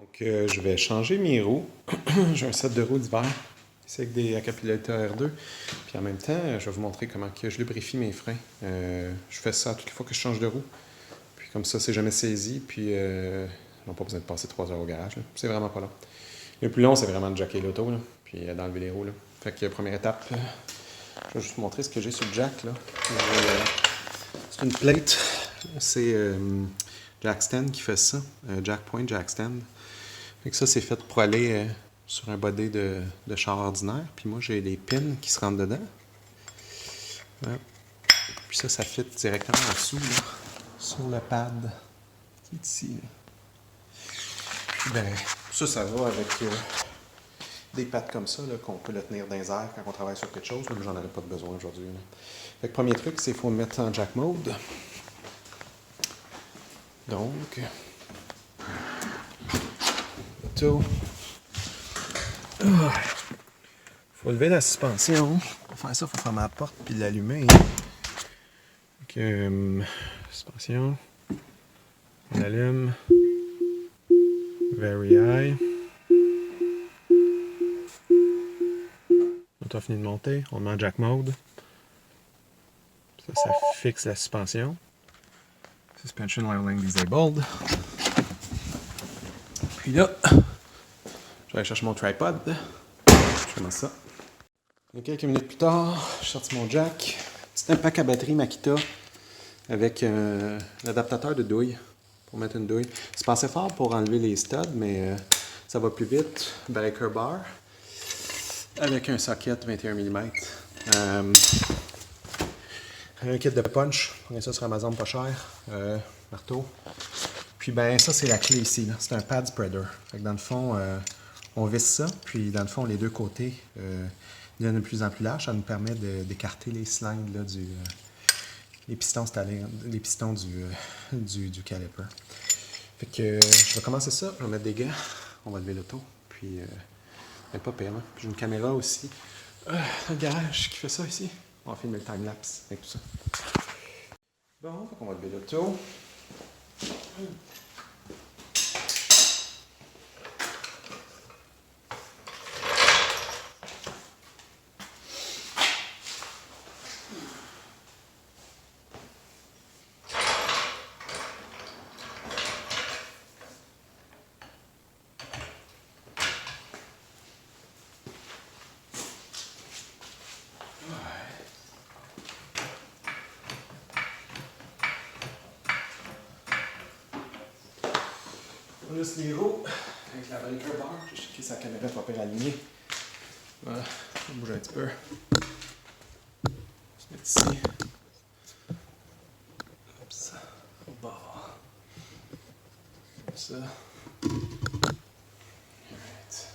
Donc, je vais changer mes roues. J'ai un set de roues d'hiver. C'est avec des Hakkapeliitta R2. Puis en même temps, je vais vous montrer comment que je lubrifie mes freins. Je fais ça toutes les fois que je change de roue. Puis comme ça, c'est jamais saisi. Puis, ils n'ont pas besoin de passer 3 heures au garage. C'est vraiment pas long. Le plus long, c'est vraiment de jacker l'auto. Puis d'enlever les roues. Là. Fait que première étape, je vais juste vous montrer ce que j'ai sur le jack. Là. C'est une plate. C'est Jackstand qui fait ça. Jack Point, Jackstand. Fait que ça, c'est fait pour aller sur un body de char ordinaire. Puis moi, j'ai des pins qui se rentrent dedans. Ouais. Puis ça fit directement en dessous, là, sur le pad qui est ici. Là. Puis ben, ça va avec des pattes comme ça, là, qu'on peut le tenir dans les airs quand on travaille sur quelque chose. Mais j'en aurais pas de besoin aujourd'hui. Fait que premier truc, c'est qu'il faut le mettre en jack mode. Donc, auto. Faut lever la suspension. Pour faire ça, il faut fermer la porte puis l'allumer. Donc, suspension. On allume. Very high. On a fini de monter. On met en jack mode. Ça fixe la suspension. Suspension leveling disabled. Puis là, je vais aller chercher mon tripod. Je commence ça. Et quelques minutes plus tard, je sorti mon jack. C'est un pack à batterie Makita avec l'adaptateur de douille pour mettre une douille. C'est passé fort pour enlever les studs, mais ça va plus vite. Breaker bar avec un socket 21 mm. Un kit de punch. Prenez ça sur Amazon pas cher. Marteau. Puis ben ça c'est la clé ici. C'est un pad spreader. Fait que dans le fond, on visse ça. Puis dans le fond, les deux côtés deviennent de plus en plus larges. Ça nous permet d'écarter les slingues là, les pistons du caliper. Fait que je vais commencer ça. Je vais mettre des gants. On va lever l'auto. Puis pas pire. Hein? Puis j'ai une caméra aussi. Un garage qui fait ça ici. On va filmer le time-lapse avec tout ça. Bon, on va lever l'auto. On lisse les roues avec la breaker bar. J'ai checké sa caméra pas pire alignée. Voilà, on bouge un petit peu. On se met ici. Comme ça, au bord. Comme ça. Alright.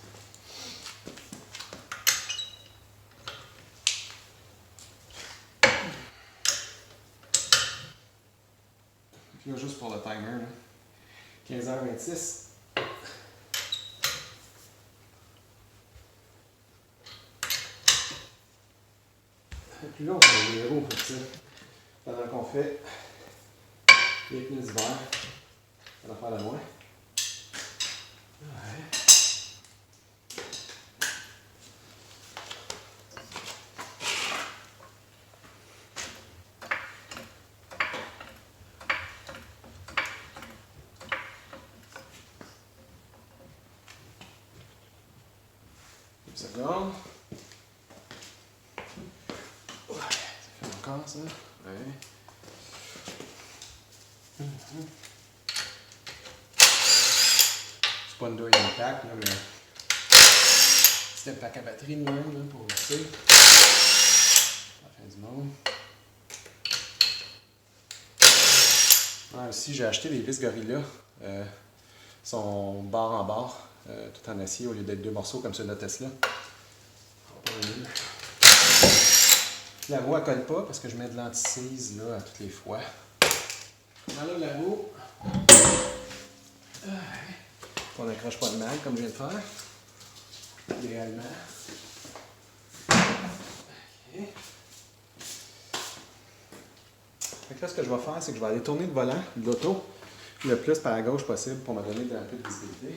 Puis là, juste pour le timer, là. 15h26. Plus long pour les roues, ça. Pendant qu'on fait les pneus d'hiver, ça va faire de moins. Ouais. Une seconde. Ouais, ça fait encore ça. Ouais. C'est pas une douille intact, là, mais c'est un pack à batterie de même là, pour visser. La fin du monde. Ah, aussi, j'ai acheté des vis Gorilla. Sont barre en barre, tout en acier au lieu d'être deux morceaux comme ceux de la Tesla. La roue elle colle pas parce que je mets de l'anti-seize là à toutes les fois. On enlève la roue. On n'accroche pas de mal comme je viens de faire. Idéalement. Okay. Fait que là, ce que je vais faire, c'est que je vais aller tourner le volant de l'auto le plus par la gauche possible pour me donner un peu de visibilité.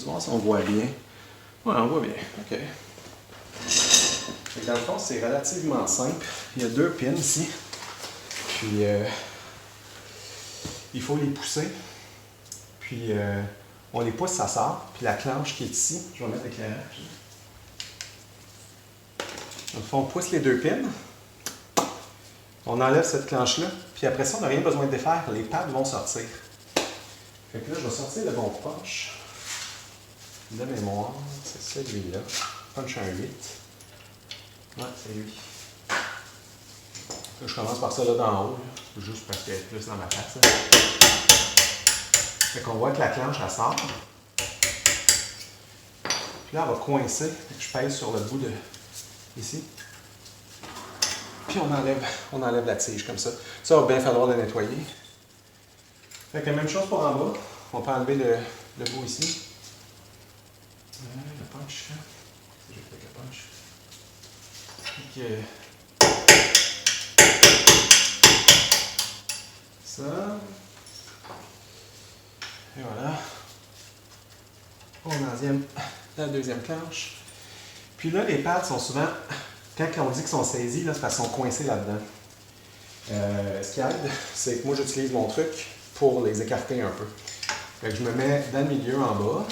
juste voir si on voit bien. Ouais, on voit bien. OK. Fait que dans le fond, c'est relativement simple. Il y a 2 pins ici. Puis, il faut les pousser. Puis, on les pousse, ça sort. Puis la clenche qui est ici, je vais mettre l'éclairage. Dans le fond, on pousse les 2 pins. On enlève cette clenche-là. Puis après ça, on n'a rien besoin de défaire. Les pads vont sortir. Fait que là, je vais sortir le bon punch. De mémoire, c'est celui-là. Punch un 8. Ouais, c'est lui. Là, je commence par ça là d'en haut, là, juste parce qu'il est plus dans ma face. Là. Fait qu'on voit que la clenche, elle sort. Puis là, elle va coincer. Je pèse sur le bout de ici. Puis on enlève la tige comme ça. Ça va bien falloir le nettoyer. Fait que la même chose pour en bas. On peut enlever le bout ici. Le punch, là. J'ai fait avec le punch. Ça. Et voilà. La deuxième clenche. Puis là, les pads sont souvent, quand on dit qu'ils sont saisis, là, c'est parce qu'ils sont coincés là-dedans. Ce qui aide, c'est que moi, j'utilise mon truc pour les écarter un peu. Fait que je me mets dans le milieu en bas.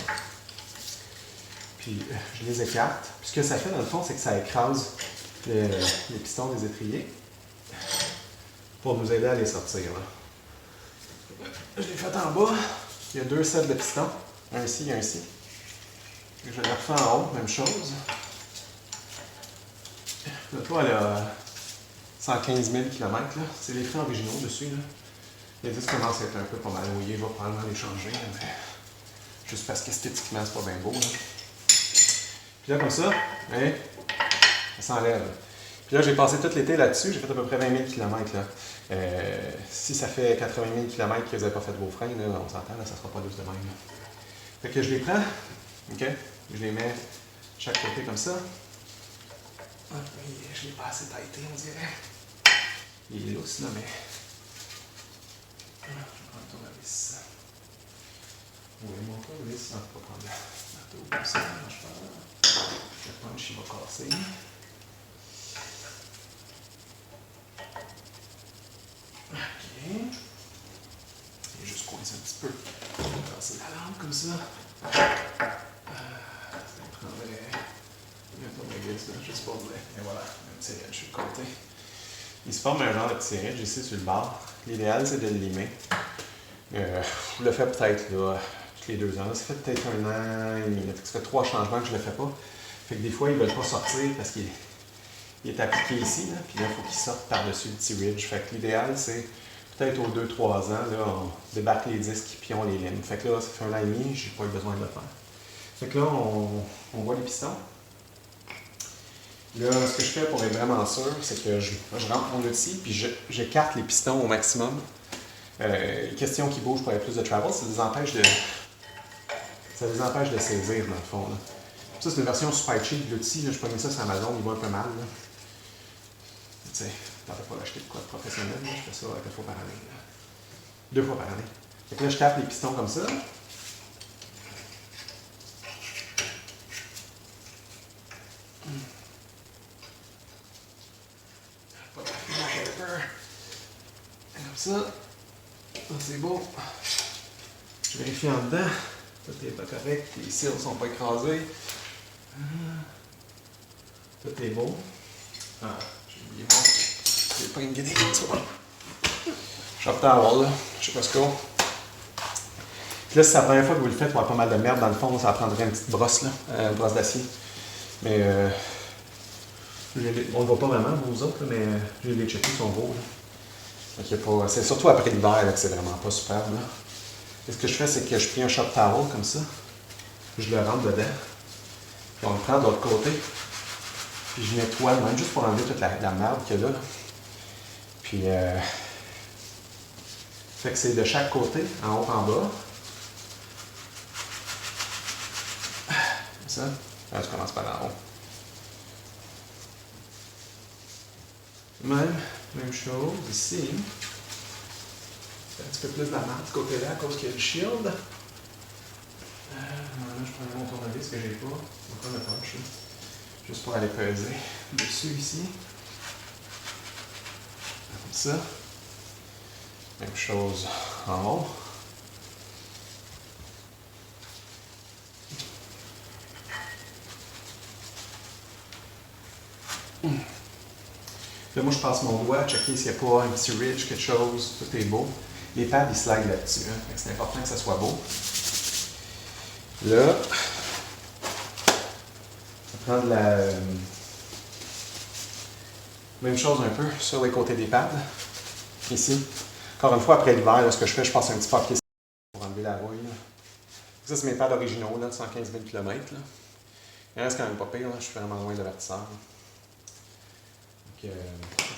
Puis je les écarte. Puis ce que ça fait, dans le fond, c'est que ça écrase les pistons des étriers pour nous aider à les sortir. Là. Je l'ai fait en bas. Il y a 2 sets de pistons. Un ici et un ici. Je les refais en haut, même chose. Le toit, elle a 115 000 km. C'est les freins originaux dessus. Là. Les disques commencent à être un peu pas mal mouillés. Je vais probablement les changer. Là, mais juste parce qu'esthétiquement, c'est pas bien beau. Là. Puis là, comme ça, hein, ça s'enlève. Puis là, j'ai passé tout l'été là-dessus. J'ai fait à peu près 20 000 km. Là. Si ça fait 80 000 km que vous n'avez pas fait vos freins, là, on s'entend, là, ça ne sera pas douce de même. Là. Fait que je les prends. OK? Je les mets de chaque côté comme ça. Ah, oui, je l'ai pas assez taillé, on dirait. Il est lousse, là, mais... Je vais prendre le tournevis. Oui, mon tournevis, non, faut pas prendre le marteau comme ça, je pense. Le punch, il va casser. OK. Il est juste coincé un petit peu. Je vais passer la lampe comme ça. Ça prendrait un tournevis, là, juste pour dire. Et voilà, un petit ridge sur le côté. Il se forme un genre de petit ridge ici sur le bord. L'idéal, c'est de le limer. Je le fais peut-être là, tous les 2 ans. Là, ça fait peut-être 1 an et demi. Ça fait 3 changements que je ne le fais pas. Fait que des fois, ils ne veulent pas sortir parce qu'il est appliqué ici. Là, puis là, il faut qu'il sorte par-dessus le petit ridge. Fait que l'idéal, c'est peut-être aux 2-3 ans, là, on débarque les disques puis on les lime. Fait que là, ça fait 1 an et demi, j'ai pas eu besoin de le faire. Fait que là, on voit les pistons. Là, ce que je fais pour être vraiment sûr, c'est que je rentre mon outil puis j'écarte les pistons au maximum. Question qui bouge pour avoir plus de travel, ça les empêche de saisir dans le fond. Là. Ça, c'est une version super cheap de l'outil. Je prenais ça sur Amazon, il va un peu mal. Tu sais, t'en fais pas l'acheter de quoi de professionnel. Là. Je fais ça 4 fois par année. Là. 2 fois par année. Fait que là, je tape les pistons comme ça. Pas de caliper. Comme ça. Ça, c'est beau. Je vérifie en dedans. Tout est pas correct. Les cils ne sont pas écrasés. Tout est beau. Ah, j'ai oublié moi. J'ai pas une guinée. Tu vois. Shop towel, là. Je sais pas ce qu'on. Puis là, si c'est la première fois que vous le faites, il va y avoir pas mal de merde dans le fond. Ça prendrait une petite brosse, là. Une brosse d'acier. Mais on le voit pas vraiment, vous autres, là, mais j'ai les checkés, ils sont beaux, là. C'est surtout après l'hiver que c'est vraiment pas superbe. Là. Et ce que je fais, c'est que je prends un shop towel comme ça, je le rentre dedans, puis on le prend de l'autre côté, puis je nettoie même juste pour enlever toute la merde qu'il y a là. Puis, fait que c'est de chaque côté, en haut, en bas. Comme ça. Là, je commence par en haut. Même chose ici. Un petit peu plus de la marde de ce côté-là à cause qu'il y a le shield. Là, je un mon tournevis que j'ai pas. Encore le punch. Juste pour aller peser dessus ici. Comme ça. Même chose en haut. Là, moi, je passe mon doigt, checker s'il n'y a pas un petit ridge, quelque chose, tout est beau. Les pads, ils slident là-dessus. Hein. C'est important que ça soit beau. Là, on va prendre la même chose un peu sur les côtés des pads. Ici. Encore une fois, après l'hiver, ce que je fais, je passe un petit papier pour enlever la rouille. Là. Ça, c'est mes pads originaux, là, de 115 000 km. Là. Il reste quand même pas pire, là. Je suis vraiment loin de l'avertisseur. Donc,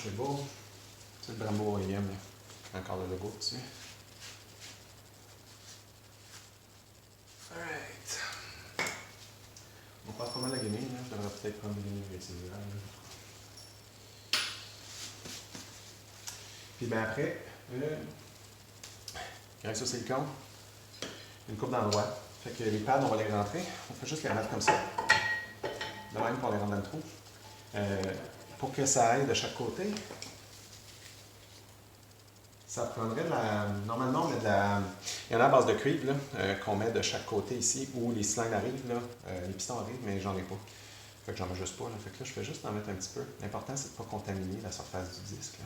c'est beau. C'est le Brembo OEM. Encore le logo dessus. Alright. On passe pas mal la guenille, là. Je devrais peut-être prendre des guenilles réutilisées. Puis ben après, avec ça silicone, une coupe d'endroit. Fait que les pads, on va les rentrer. On fait juste les remettre comme ça. De même pour les rentrer dans le trou. Pour que ça aille de chaque côté, ça prendrait de la. Normalement, on met de la. Il y en a à base de cuivre qu'on met de chaque côté ici, où les cylindres arrivent, là, les pistons arrivent, mais j'en ai pas. Fait que j'en mets juste pas. Là. Fait que là, je fais juste en mettre un petit peu. L'important, c'est de ne pas contaminer la surface du disque. Là.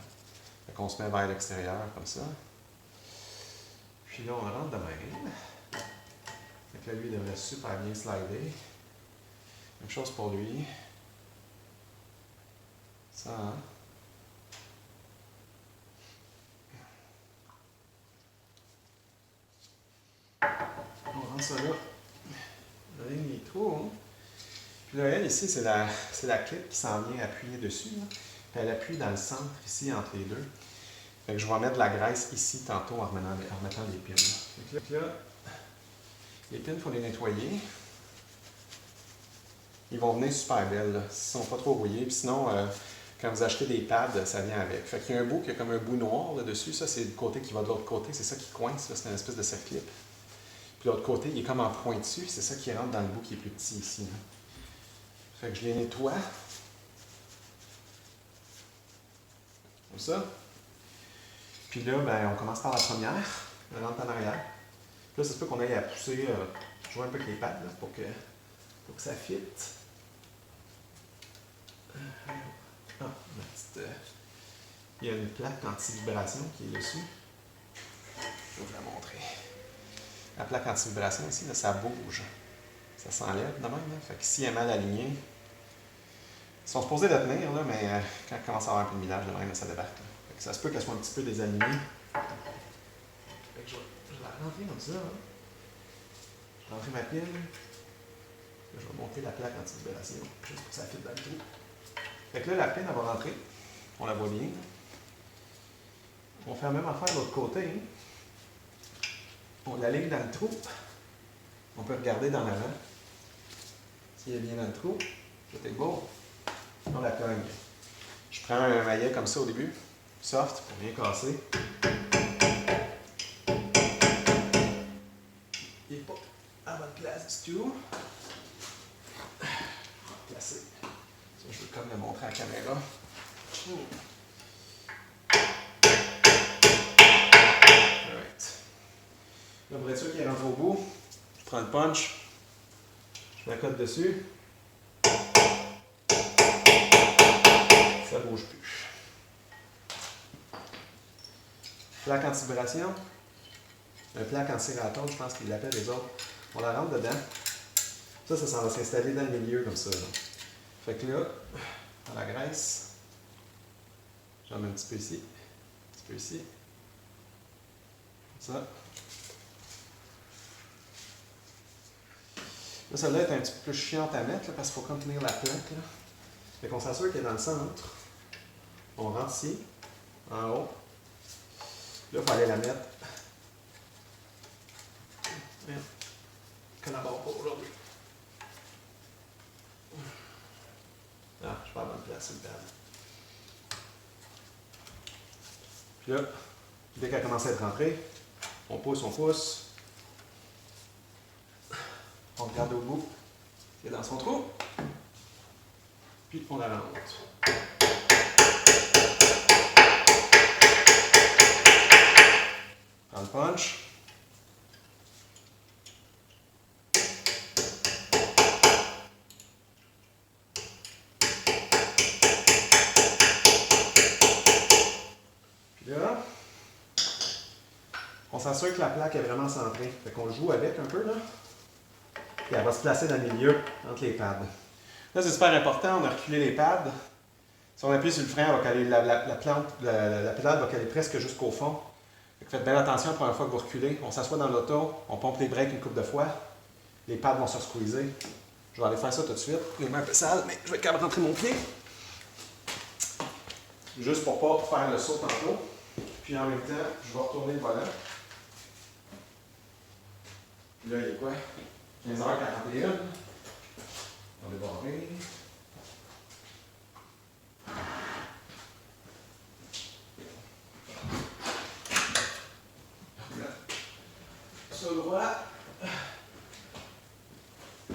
Fait qu'on se met vers l'extérieur comme ça. Puis là, on rentre de même. Fait que là, lui, il devrait super bien slider. Même chose pour lui. Ça, hein? On rentre ça là. La ligne est trop, hein? Puis là, elle, ici, c'est la clip qui s'en vient appuyer dessus. Là. Puis elle appuie dans le centre, ici, entre les deux. Fait que je vais mettre de la graisse ici, tantôt, en remettant les pins. Fait que là, les pins, il faut les nettoyer. Ils vont venir super belles, là, s'ils ne sont pas trop rouillés. Puis sinon, quand vous achetez des pads, ça vient avec. Fait qu'il y a un bout qui a comme un bout noir là-dessus. Ça, c'est le côté qui va de l'autre côté. C'est ça qui coince. C'est une espèce de circlip. Puis l'autre côté, il est comme en point dessus. C'est ça qui rentre dans le bout qui est plus petit ici. Là. Fait que je les nettoie. Comme ça. Puis là, ben, on commence par la première. Elle rentre en arrière. Puis là, ça se peut qu'on aille à pousser, jouer un peu avec les pads là, pour que ça fitte. Il y a une plaque anti-vibration qui est dessus. Je vais vous la montrer. La plaque anti-vibration ici, là, ça bouge. Ça s'enlève de même. Là. Fait que si elle est mal alignée, ils sont supposés la tenir, là, mais quand elle commence à avoir un peu de millage, de même, ça débarque. Là. Fait que ça se peut qu'elle soit un petit peu désalignée. Fait que je vais la rentrer comme ça. Hein. Je vais rentrer ma pile. Je vais monter la plaque anti-vibration, juste pour que ça fitte dans le trou. Fait que là, la pine, elle va rentrer. On la voit bien. On va faire la même affaire de l'autre côté. Hein. On la ligne dans le trou. On peut regarder dans l'avant. S'il est bien dans le trou, tout est beau. On la cogne. Je prends un maillet comme ça au début, soft, pour bien casser. Il n'est pas à bonne place du tout. Placer. Ça, je veux comme le montrer à la caméra. Alright. Là, pour être sûr qu'il rentre au bout, je prends le punch, je la cote dessus. Ça bouge plus. Plaque anti-vibration. Un plaque anti-ratone, je pense qu'ils l'appellent les autres. On la rentre dedans. Ça va s'installer dans le milieu comme ça. Là. Fait que là, dans la graisse, j'en mets un petit peu ici, un petit peu ici. Comme ça. Là, celle-là est un petit peu plus chiante à mettre là, parce qu'il faut comme tenir la plaque. Là. Fait qu'on s'assure qu'elle est dans le centre. On rentre ici, en haut. Là, il faut aller la mettre. Merde. Collabore pas aujourd'hui. Ah, je suis pas à la bonne place, c'est le pad. Puis là, dès qu'elle commence à être rentrée, on pousse, on pousse. On regarde au bout. C'est dans son trou. Puis on la rentre. Prends le punch. Puis là, on s'assure que la plaque est vraiment centrée. Fait qu'on joue avec un peu, là. Puis elle va se placer dans le milieu, entre les pads. Là, c'est super important, on a reculé les pads. Si on appuie sur le frein, elle va caler, la pédale va caler presque jusqu'au fond. Faites bien attention la première fois que vous reculez. On s'assoit dans l'auto, on pompe les breaks une couple de fois. Les pads vont se squeezer. Je vais aller faire ça tout de suite. Les mains un peu sales, mais je vais être capable de rentrer mon pied. Juste pour ne pas faire le saut tantôt. Puis en même temps, je vais retourner le volant. Puis là, il est quoi? 15h41. On est barré. Sur le droit.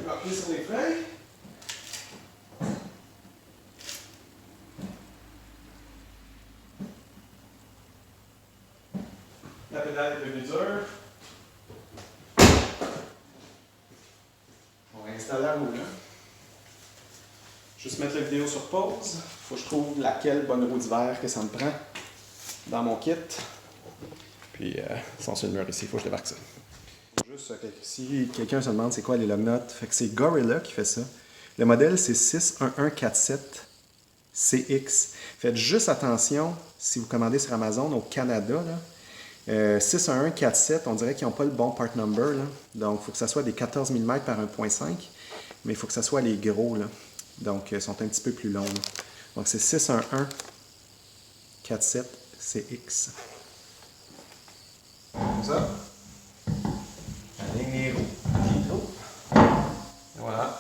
Appuyer sur les freins. La pédale est devenue dure. On va installer la roue là. Juste mettre la vidéo sur pause. Faut que je trouve laquelle bonne roue d'hiver que ça me prend dans mon kit. Puis, sont sur le mur ici, il faut que je débarque ça. Juste, si quelqu'un se demande c'est quoi les log notes, fait que c'est Gorilla qui fait ça. Le modèle, c'est 61147CX. Faites juste attention, si vous commandez sur Amazon au Canada, là, 61147, on dirait qu'ils n'ont pas le bon part number. Là. Donc, il faut que ça soit des 14 mm par 1.5, mais il faut que ça soit les gros. Là. Donc, ils sont un petit peu plus longs. Là. Donc, c'est 61147CX. Comme ça. Aligne les roues. Et voilà.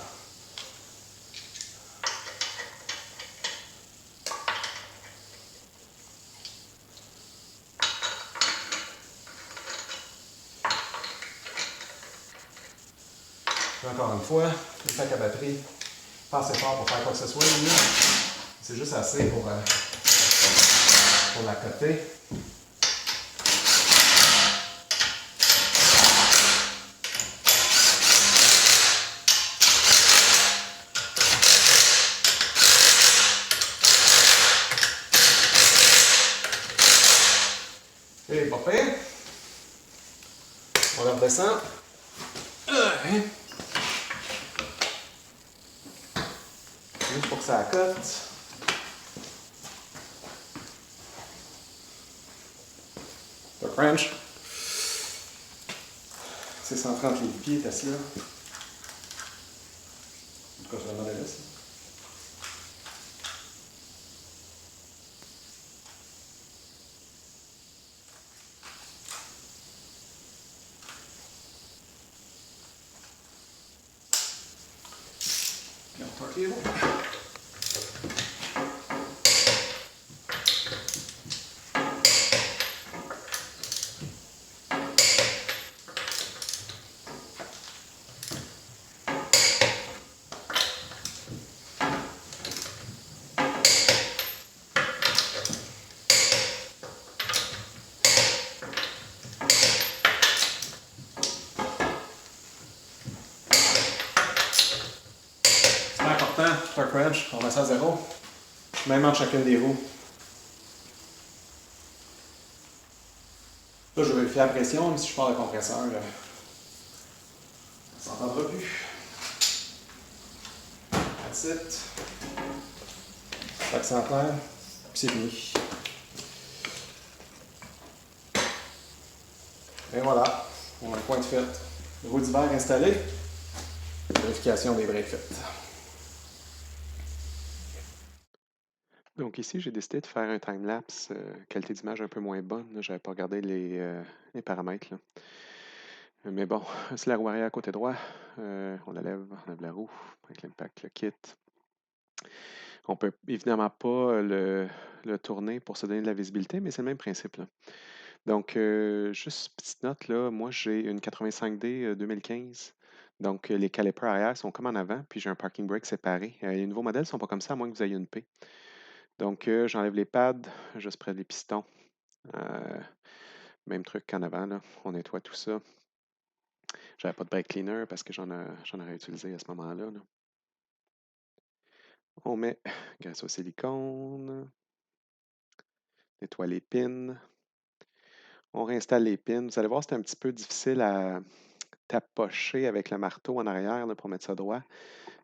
Encore une fois, le sac à batterie, pas assez fort pour faire quoi que ce soit. C'est juste assez pour la coter. C'est pas fait. On la redescend. Juste pour que ça accote. Le French. C'est 130 livres pieds, t'as assis là. En tout cas, sur le modèle ici. Puis on torque les roues. C'est important, torque wrench, on met ça à zéro. Même entre chacune des roues. Là, je vais vérifier la pression, même si je pars le compresseur, ça s'entendra plus. That's it. Accentaire, puis c'est fini. Et voilà, on a un point de fait. Roue d'hiver installée. Vérification des breaks faites. Donc ici, j'ai décidé de faire un time-lapse, qualité d'image un peu moins bonne. Je n'avais pas regardé les paramètres. Là. Mais bon, c'est la roue arrière à côté droit. On lève la roue avec l'impact, le kit. On peut évidemment pas le tourner pour se donner de la visibilité, mais c'est le même principe. Là. Donc, juste petite note, là, moi j'ai une 85D 2015. Donc, les calipers arrière sont comme en avant, puis j'ai un parking brake séparé. Les nouveaux modèles ne sont pas comme ça, à moins que vous ayez une P. Donc, j'enlève les pads, je spread les pistons. Euh, Même truc qu'en avant, là. On nettoie tout ça. J'avais pas de brake cleaner parce que j'en aurais utilisé à ce moment-là, là. On met graisse au silicone, nettoie les pins. On réinstalle les pins. Vous allez voir, c'est un petit peu difficile à tapocher avec le marteau en arrière là, pour mettre ça droit.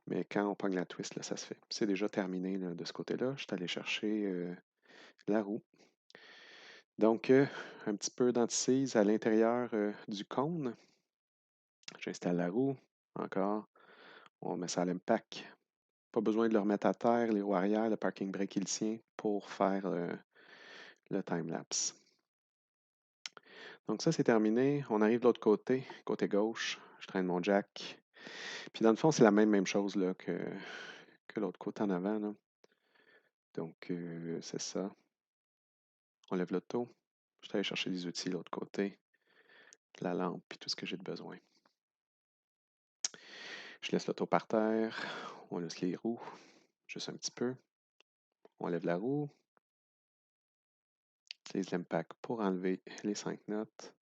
Mais quand on pogne la twist, là, ça se fait. C'est déjà terminé là, de ce côté-là. Je suis allé chercher la roue. Donc, un petit peu d'anticise à l'intérieur du cône. J'installe la roue. Encore. On met ça à l'impact. Pas besoin de le remettre à terre, les roues arrière, le parking brake, il tient pour faire le time-lapse. Donc ça, c'est terminé. On arrive de l'autre côté, côté gauche. Je traîne mon jack. Puis dans le fond, c'est la même chose là, que l'autre côté en avant, là. Donc, c'est ça. On lève l'auto. Je vais aller chercher des outils de l'autre côté, la lampe, puis tout ce que j'ai de besoin. Je laisse l'auto par terre. On laisse les roues, juste un petit peu. On lève la roue. Utilise l'impact pour enlever les 5 notes.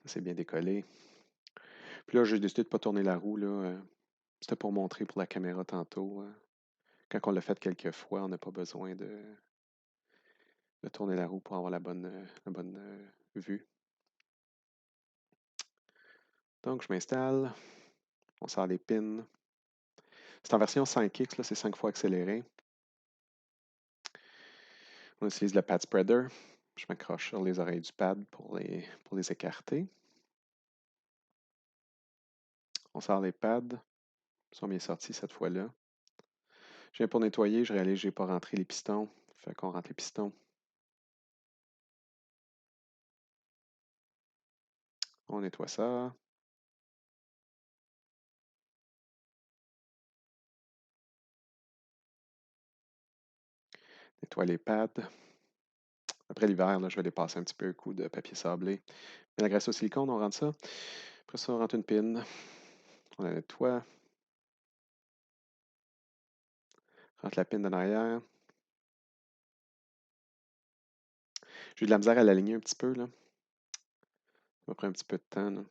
Ça, c'est bien décollé. Puis là, j'ai décidé de ne pas tourner la roue, là. C'était pour montrer pour la caméra tantôt. Quand on l'a fait quelques fois, on n'a pas besoin de tourner la roue pour avoir la bonne vue. Donc, je m'installe. On sort les pins. C'est en version 5X, là, c'est 5 fois accéléré. On utilise le pad spreader. Je m'accroche sur les oreilles du pad pour les écarter. On sort les pads. Ils sont bien sortis cette fois-là. Je viens pour nettoyer. Je réalise que je n'ai pas rentré les pistons. Fait qu'on rentre les pistons. On nettoie ça. Nettoie les pads. Après l'hiver, là, je vais les passer un petit peu un coup de papier sablé. Mais la graisse au silicone, on rentre ça. Après ça, on rentre une pin. On la nettoie. Rentre la pin en arrière. J'ai eu de la misère à l'aligner un petit peu, là. Ça m'a pris un petit peu de temps, là.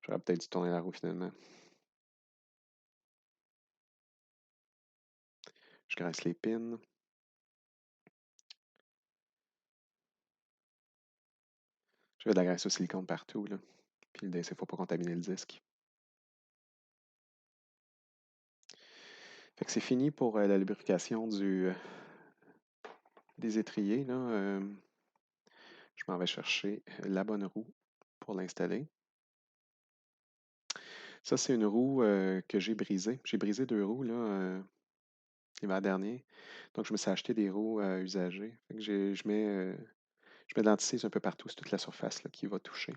J'aurais peut-être dû tourner la roue finalement. Je graisse les pins. J'avais de la graisse au silicone partout, là. Puis l'idée, c'est qu'il ne faut pas contaminer le disque. Fait que c'est fini pour la lubrification des étriers, là. Je m'en vais chercher la bonne roue pour l'installer. Ça, c'est une roue que j'ai brisée. J'ai brisé 2 roues, là, l'hiver dernier. Donc, je me suis acheté des roues usagées. Fait que je mets de l'anticise un peu partout sur toute la surface là, qui va toucher.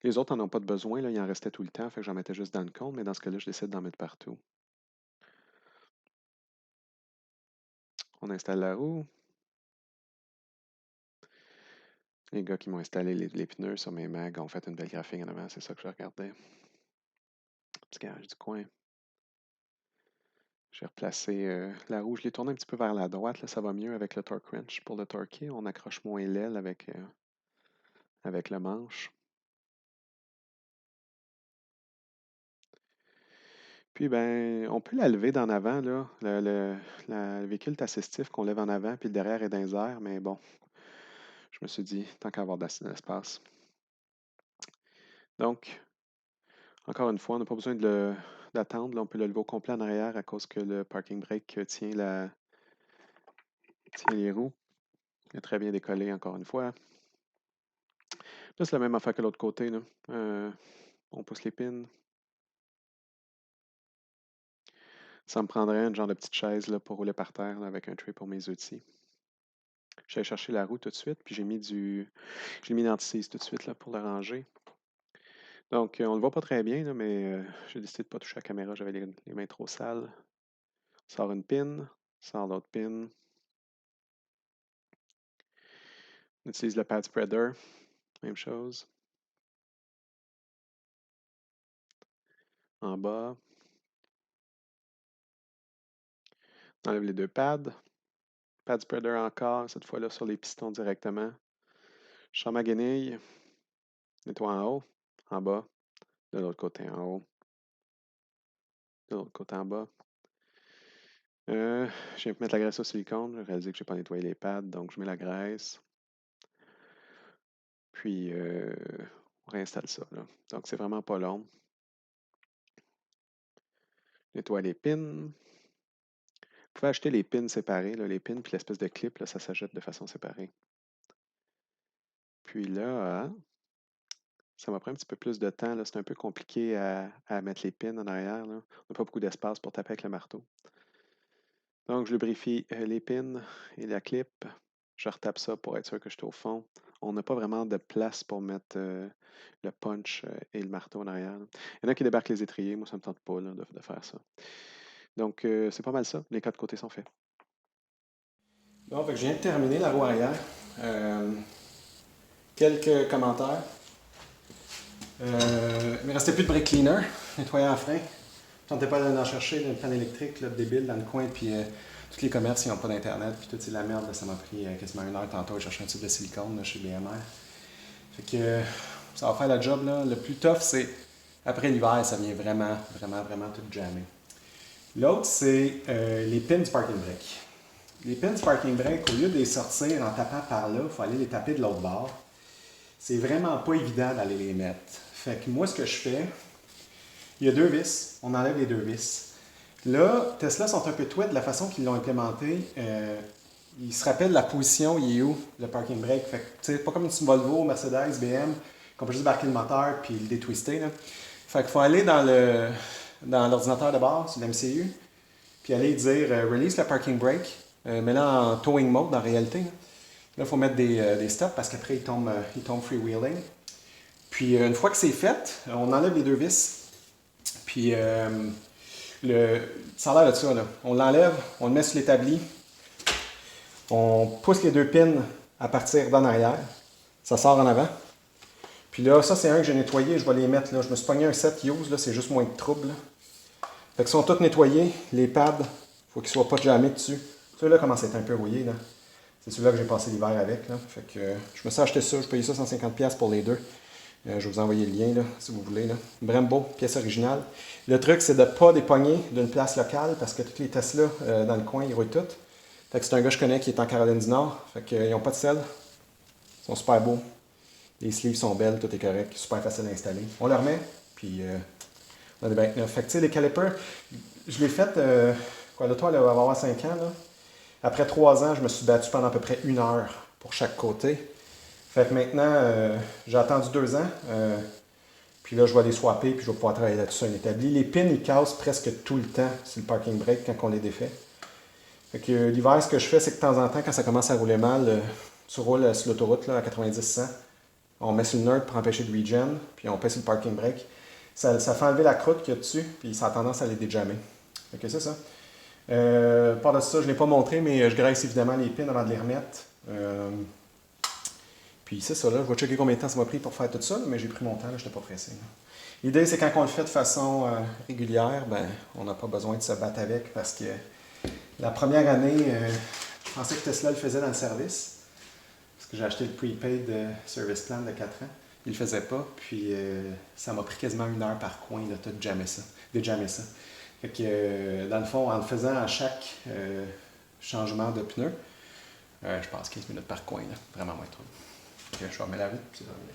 Les autres n'en ont pas de besoin, là, il en restait tout le temps, fait que j'en mettais juste dans le compte, mais dans ce cas-là, je décide d'en mettre partout. On installe la roue. Les gars qui m'ont installé les pneus sur mes mags ont fait une belle graphique en avant, c'est ça que je regardais. Petit garage du coin. J'ai replacé la roue, je l'ai tournée un petit peu vers la droite, là, ça va mieux avec le torque wrench. Pour le torquer, on accroche moins l'aile avec le manche. Puis, ben, on peut la lever d'en avant, là. Le véhicule est assistif qu'on lève en avant, puis le derrière est dans les airs, mais bon, je me suis dit, tant qu'à avoir de l'espace. Donc, encore une fois, on n'a pas besoin d'attendre. Là, on peut le lever au complet en arrière à cause que le parking brake tient les roues. Il est très bien décollé, encore une fois. Là, c'est la même affaire que l'autre côté, là. On pousse les pins. Ça me prendrait une genre de petite chaise là, pour rouler par terre là, avec un tray pour mes outils. J'allais chercher la roue tout de suite, puis j'ai mis l'anticise tout de suite là, pour le ranger. Donc, on ne le voit pas très bien, là, mais j'ai décidé de ne pas toucher la caméra, j'avais les mains trop sales. Sort une pin, sort l'autre pin. On utilise le pad spreader, même chose. en bas. On enlève les deux pads. Pad spreader encore, cette fois-là sur les pistons directement. Je sors ma guenille. Nettoie en haut, en bas, de l'autre côté en haut, de l'autre côté en bas. Je viens de mettre la graisse au silicone. J'ai réalisé que je n'ai pas nettoyé les pads, donc je mets la graisse. Puis, on réinstalle ça, là. Donc, c'est vraiment pas long. Nettoie les pins. Vous pouvez acheter les pins séparés, là, les pins puis l'espèce de clip, là, ça s'achète de façon séparée. Puis là, ça m'a pris un petit peu plus de temps. C'est un peu compliqué à mettre les pins en arrière. Là. On n'a pas beaucoup d'espace pour taper avec le marteau. Donc, je lubrifie les pins et la clip. Je retape ça pour être sûr que je suis au fond. On n'a pas vraiment de place pour mettre le punch et le marteau en arrière. Là. Il y en a qui débarquent les étriers. Moi, ça ne me tente pas là, de faire ça. Donc, c'est pas mal ça. Les quatre côtés sont faits. Bon, fait que je viens de terminer la roue arrière. Quelques commentaires. Il ne me restait plus de brake cleaner, nettoyant à frein. Je ne tentais pas d'aller en chercher une panne électrique là, débile dans le coin, puis tous les commerces, ils n'ont pas d'internet, puis tout c'est de la merde. Là, ça m'a pris quasiment une heure tantôt à chercher un tube de silicone là, chez BMR. Fait que ça va faire la job. Là. Le plus tough, c'est après l'hiver, ça vient vraiment tout jammer. L'autre, c'est les pins du parking brake. Les pins du parking brake, au lieu de les sortir en tapant par là, il faut aller les taper de l'autre bord. C'est vraiment pas évident d'aller les mettre. Fait que moi, ce que je fais, il y a deux vis, on enlève les deux vis. Là, Tesla sont un peu tweets de la façon qu'ils l'ont implémenté. Ils se rappellent la position, il est où, le parking brake. Fait que, tu sais, pas comme une Volvo, Mercedes, BM, qu'on peut juste barquer le moteur puis le détwister. Là. Fait qu'il faut aller dans l'ordinateur de bord, sur l'MCU, puis aller dire release le parking brake, mais là en towing mode en réalité. Là, il faut mettre des stops parce qu'après, il tombe freewheeling. Puis, une fois que c'est fait, on enlève les deux vis. Puis, ça a l'air de ça. Là. On l'enlève, on le met sur l'établi. On pousse les deux pins à partir d'en arrière. Ça sort en avant. Puis là, ça, c'est un que j'ai nettoyé. Je vais les mettre là. Je me suis pogné un set use. Là, c'est juste moins de trouble. Là. Fait qu'ils sont tous nettoyés. Les pads, il faut qu'ils ne soient pas jamais dessus. Celui-là commence à être un peu rouillé. Là. C'est celui-là que j'ai passé l'hiver avec. Là. Fait que, je me suis acheté ça. Je payais ça 150$ pour les deux. Je vais vous envoyer le lien là, si vous voulez. Là. Brembo, pièce originale. Le truc, c'est de ne pas dépogner d'une place locale parce que tous les Tesla dans le coin, ils roulent toutes. Fait que c'est un gars que je connais qui est en Caroline du Nord. Fait qu'ils n'ont pas de sel. Ils sont super beaux. Les sleeves sont belles, tout est correct. Super facile à installer. On le remet, puis on a des bacs neufs. Fait que tu sais, les calipers, je l'ai fait, le toit, elle va avoir 5 ans. Là. Après 3 ans, je me suis battu pendant à peu près 1 heure pour chaque côté. Fait que maintenant, j'ai attendu 2 ans. Puis là, je vais les swapper, puis je vais pouvoir travailler là-dessus un établi. Les pins, ils cassent presque tout le temps sur le parking brake quand on les défait. Fait que l'hiver, ce que je fais, c'est que de temps en temps, quand ça commence à rouler mal, tu roules sur l'autoroute là, à 90-100, on met sur le nerd pour empêcher de regen, puis on pèse sur le parking brake. Ça fait enlever la croûte qu'il y a dessus, puis ça a tendance à les déjammer. Fait que c'est ça. Part de ça, je ne l'ai pas montré, mais je graisse évidemment les pins avant de les remettre. Puis c'est ça, là, je vais checker combien de temps ça m'a pris pour faire tout ça, mais j'ai pris mon temps, je n'étais pas pressé. L'idée, c'est quand on le fait de façon régulière, ben, on n'a pas besoin de se battre avec parce que la première année, je pensais que Tesla le faisait dans le service. Parce que j'ai acheté le prepaid service plan de 4 ans. Il le faisait pas, puis ça m'a pris quasiment 1 heure par coin de tout déjammer ça. Fait que dans le fond, en le faisant à chaque changement de pneu, je passe 15 minutes par coin, là. Vraiment moins trop. Okay, je remets la roue, puis c'est terminé.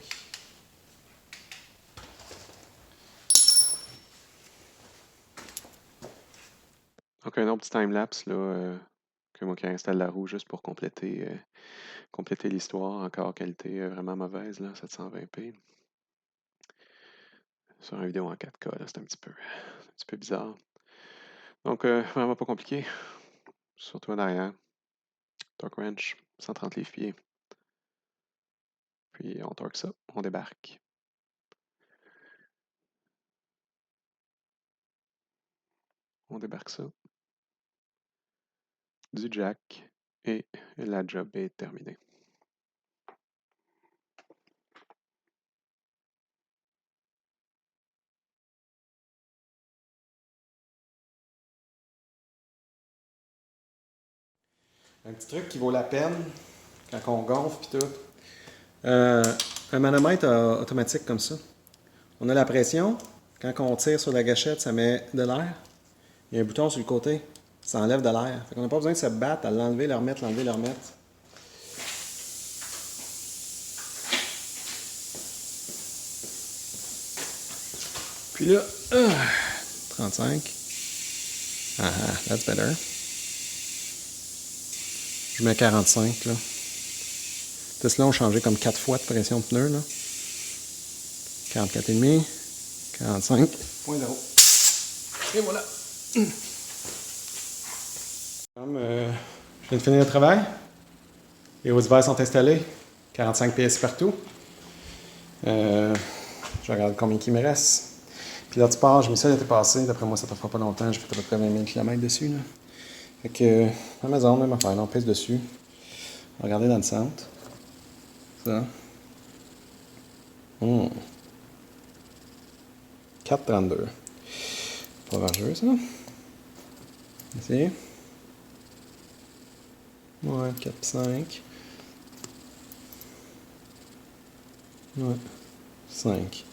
Donc, un autre petit time-lapse là, que moi qui installe la roue juste pour compléter l'histoire. Encore qualité vraiment mauvaise, là, 720p. Sur une vidéo en 4K, là, c'est un petit peu bizarre. Donc, vraiment pas compliqué. Surtout en arrière. Torque wrench, 130 livres-pieds. Puis on torque ça, on débarque. On débarque ça. Du jack. Et la job est terminée. Un petit truc qui vaut la peine quand on gonfle puis tout. Un manomètre automatique comme ça. On a la pression. Quand on tire sur la gâchette, ça met de l'air. Il y a un bouton sur le côté. Ça enlève de l'air. Fait qu'on n'a pas besoin de se battre à l'enlever, le remettre, l'enlever, le remettre. Puis là, 35. Ah, that's better. Je mets 45 là. Tesla ont changé comme 4 fois de pression de pneu là. 44,5. 45.0. Et voilà. Comme je viens de finir le travail. Les hauts divers sont installés. 45 PS partout. Je regarde combien il me reste. Puis l'autre part, j'ai mis ça l'été passé. D'après moi, ça ne te fera pas longtemps. J'ai fait à peu près 20 000 km dessus. Là. Fait que, Amazon, même affaire. Là, on pèse dessus. On va regarder dans le centre. Ça. 4,32. Pas rageux, ça. Ici. Ouais, 4,5. Ouais, 5.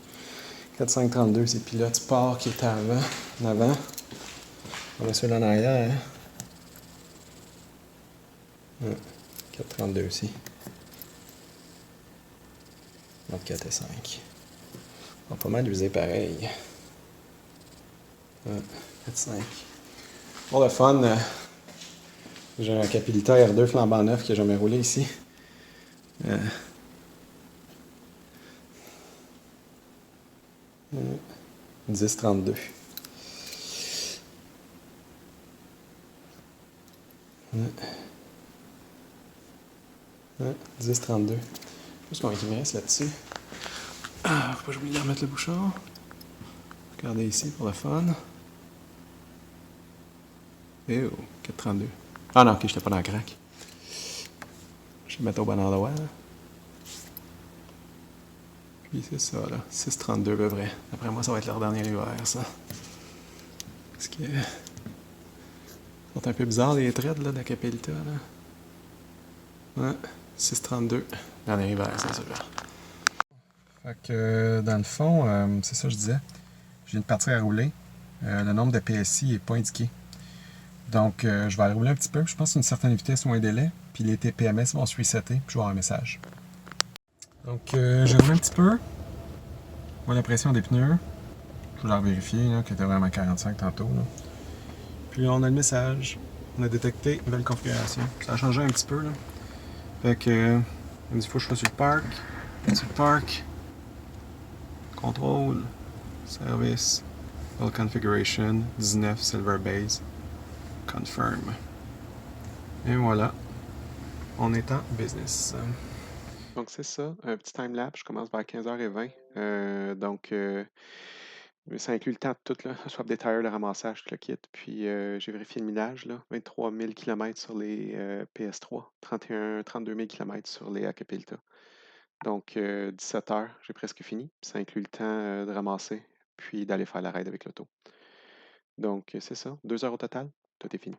4,5,32, c'est pilote sport qui est avant. En avant. On va celui-là en arrière. Hein? Ouais, 4,32 aussi. Entre 4 et 5. On va pas mal user pareil. Ouais, 4,5. Pour le fun, j'ai un Capilita R2 flambant neuf qui n'a jamais roulé ici. 10,32. Ouais, 10,32. Juste combien il me reste là-dessus. Ah, faut pas que j'oublie de remettre le bouchon. Regardez ici pour le fun. Eh oh, 4,32. Ah non, ok, j'étais pas dans le crack. Je vais mettre au bon endroit. Puis c'est ça, là. 6,32 à peu près. Après moi, ça va être leur dernier hiver, ça. Parce que. Ils sont un peu bizarres, les trades, là, de la Capelita, là. Ouais, 6,32. Dernier hiver, c'est sûr. Fait que, dans le fond, c'est ça que je disais. Je viens de partir à rouler. Le nombre de PSI n'est pas indiqué. Donc, je vais aller rouler un petit peu. Je pense qu'une certaine vitesse ou un délai. Puis les TPMS vont se resetter. Puis je vais avoir un message. Donc, j'ai roulé un petit peu. Je vois la pression des pneus. Je vais la vérifier, là, qu'elle était vraiment 45 tantôt. Là. Puis on a le message. On a détecté nouvelle configuration. Ça a changé un petit peu. Là. Fait que, il me dit faut que je sois sur le parc. Sur le parc. Contrôle. Service. All configuration. 19 Silver Base. Confirm. Et voilà. On est en business. Donc, c'est ça, un petit time-lapse. Je commence vers 15h20. Ça inclut le temps de tout, là, swap des tires, le ramassage, tout le kit. Puis, j'ai vérifié le millage, là, 23 000 km sur les PS3, 32 000 km sur les Acapelta. Donc, 17 heures, j'ai presque fini. Ça inclut le temps de ramasser, puis d'aller faire la ride avec l'auto. Donc, c'est ça, 2 heures au total, tout est fini.